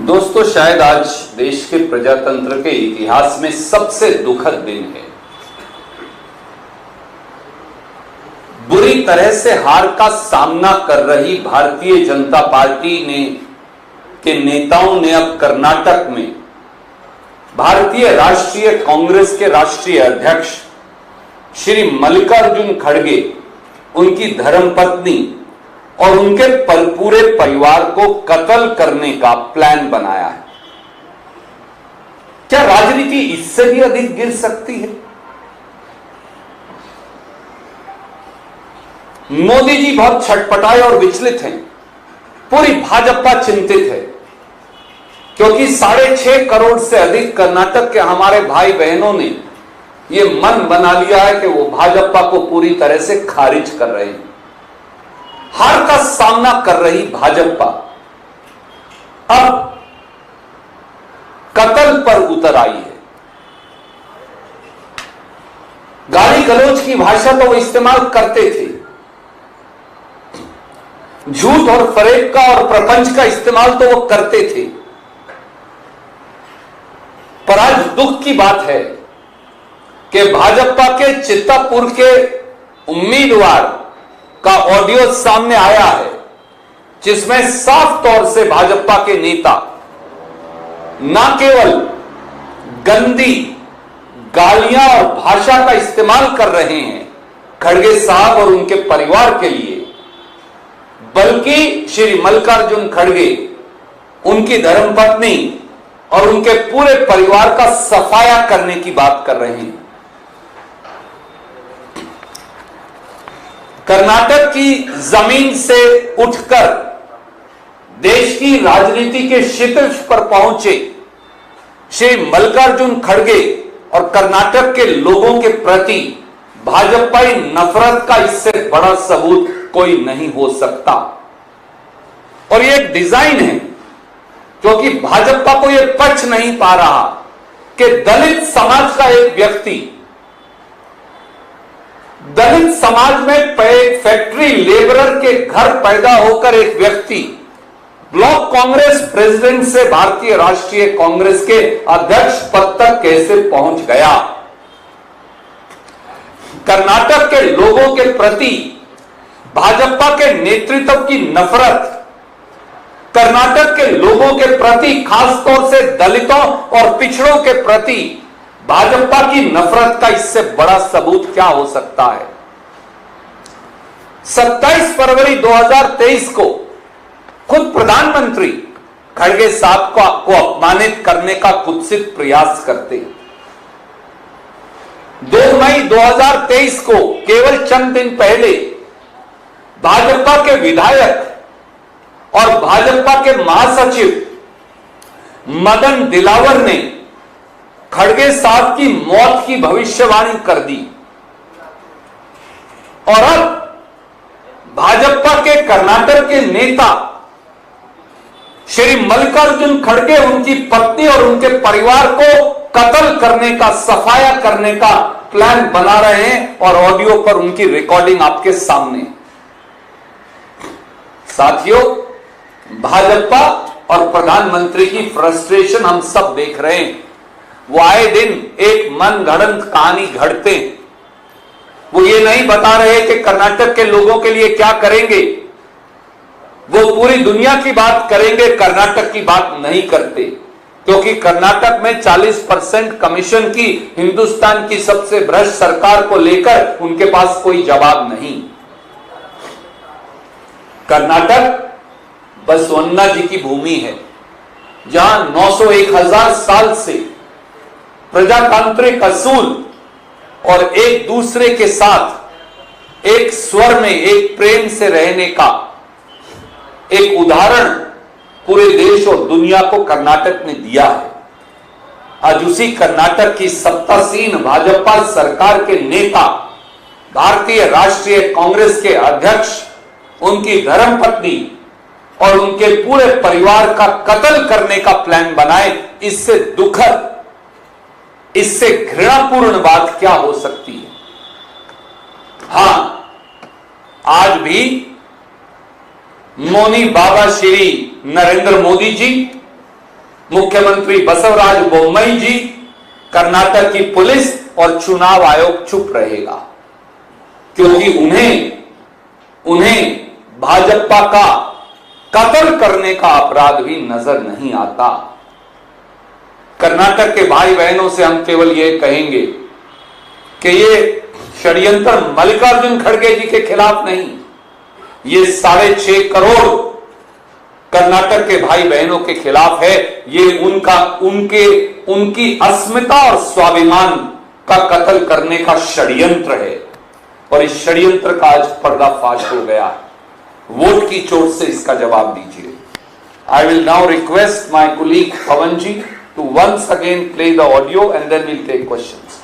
दोस्तों, शायद आज देश के प्रजातंत्र के इतिहास में सबसे दुखद दिन है। बुरी तरह से हार का सामना कर रही भारतीय जनता पार्टी के नेताओं ने अब कर्नाटक में भारतीय राष्ट्रीय कांग्रेस के राष्ट्रीय अध्यक्ष श्री मल्लिकार्जुन खड़गे, उनकी धर्मपत्नी और उनके पूरे परिवार को कत्ल करने का प्लान बनाया है। क्या राजनीति इससे भी अधिक गिर सकती है? मोदी जी बहुत छटपटाए और विचलित हैं। पूरी भाजपा चिंतित है क्योंकि 6.5 करोड़ से अधिक कर्नाटक के हमारे भाई बहनों ने यह मन बना लिया है कि वो भाजपा को पूरी तरह से खारिज कर रहे हैं। हार का सामना कर रही भाजपा अब कत्ल पर उतर आई है। गाली गलौज की भाषा तो वो इस्तेमाल करते थे, झूठ और फरेब का और प्रपंच का इस्तेमाल तो वो करते थे, पर आज दुख की बात है कि भाजपा के चित्तापुर के उम्मीदवार का ऑडियो सामने आया है जिसमें साफ तौर से भाजपा के नेता न केवल गंदी गालियां और भाषा का इस्तेमाल कर रहे हैं खड़गे साहब और उनके परिवार के लिए, बल्कि श्री मल्लिकार्जुन खड़गे, उनकी धर्मपत्नी और उनके पूरे परिवार का सफाया करने की बात कर रहे हैं। कर्नाटक की जमीन से उठकर देश की राजनीति के शीर्ष पर पहुंचे श्री मल्लिकार्जुन खड़गे और कर्नाटक के लोगों के प्रति भाजपाई नफरत का इससे बड़ा सबूत कोई नहीं हो सकता। और यह एक डिजाइन है क्योंकि भाजपा को यह पच नहीं पा रहा कि दलित समाज का एक व्यक्ति, दलित समाज में फैक्ट्री लेबरर के घर पैदा होकर एक व्यक्ति ब्लॉक कांग्रेस प्रेसिडेंट से भारतीय राष्ट्रीय कांग्रेस के अध्यक्ष पद तक कैसे पहुंच गया। कर्नाटक के लोगों के प्रति भाजपा के नेतृत्व की नफरत, कर्नाटक के लोगों के प्रति, खासतौर से दलितों और पिछड़ों के प्रति भाजपा की नफरत का इससे बड़ा सबूत क्या हो सकता है। 27 फरवरी 2023 को खुद प्रधानमंत्री खड़गे साहब को अपमानित करने का कुत्सित प्रयास करते हैं। 2 मई 2023 को केवल चंद दिन पहले भाजपा के विधायक और भाजपा के महासचिव मदन दिलावर ने खड़गे साहब की मौत की भविष्यवाणी कर दी। और अब भाजपा के कर्नाटक के नेता श्री मल्लिकार्जुन खड़गे उनकी पत्नी और उनके परिवार को कत्ल करने का, सफाया करने का प्लान बना रहे हैं और ऑडियो पर उनकी रिकॉर्डिंग आपके सामने। साथियों, भाजपा और प्रधानमंत्री की फ्रस्ट्रेशन हम सब देख रहे हैं। वो आए दिन एक मनगढ़ंत कहानी घड़ते हैं। वो ये नहीं बता रहे कि कर्नाटक के लोगों के लिए क्या करेंगे, वो पूरी दुनिया की बात करेंगे, कर्नाटक की बात नहीं करते क्योंकि कर्नाटक में 40% कमीशन की हिंदुस्तान की सबसे भ्रष्ट सरकार को लेकर उनके पास कोई जवाब नहीं। कर्नाटक बसवन्ना जी की भूमि है जहां 900-1000 साल से प्रजातांत्रिक असूल और एक दूसरे के साथ एक स्वर में, एक प्रेम से रहने का एक उदाहरण पूरे देश और दुनिया को कर्नाटक ने दिया है। आज उसी कर्नाटक की सत्तासीन भाजपा सरकार के नेता भारतीय राष्ट्रीय कांग्रेस के अध्यक्ष, उनकी धर्मपत्नी और उनके पूरे परिवार का कत्ल करने का प्लान बनाए। इससे दुखद, इससे घृणापूर्ण बात क्या हो सकती है। हां, आज भी मौनी बाबा श्री नरेंद्र मोदी जी मुख्यमंत्री बसवराज बोम्मई जी, कर्नाटक की पुलिस और चुनाव आयोग चुप रहेगा, क्योंकि उन्हें भाजपा का कत्ल करने का अपराध भी नजर नहीं आता। कर्नाटक के भाई बहनों से हम केवल ये कहेंगे कि ये षड्यंत्र मल्लिकार्जुन खड़गे जी के खिलाफ नहीं, ये 6.5 करोड़ कर्नाटक के भाई बहनों के खिलाफ है। ये उनकी अस्मिता और स्वाभिमान का कत्ल करने का षड्यंत्र है, और इस षड्यंत्र का आज पर्दाफाश हो गया। वोट की चोट से इसका जवाब दीजिए। I will now request my colleague Pavan ji to once again play the audio and then will take questions.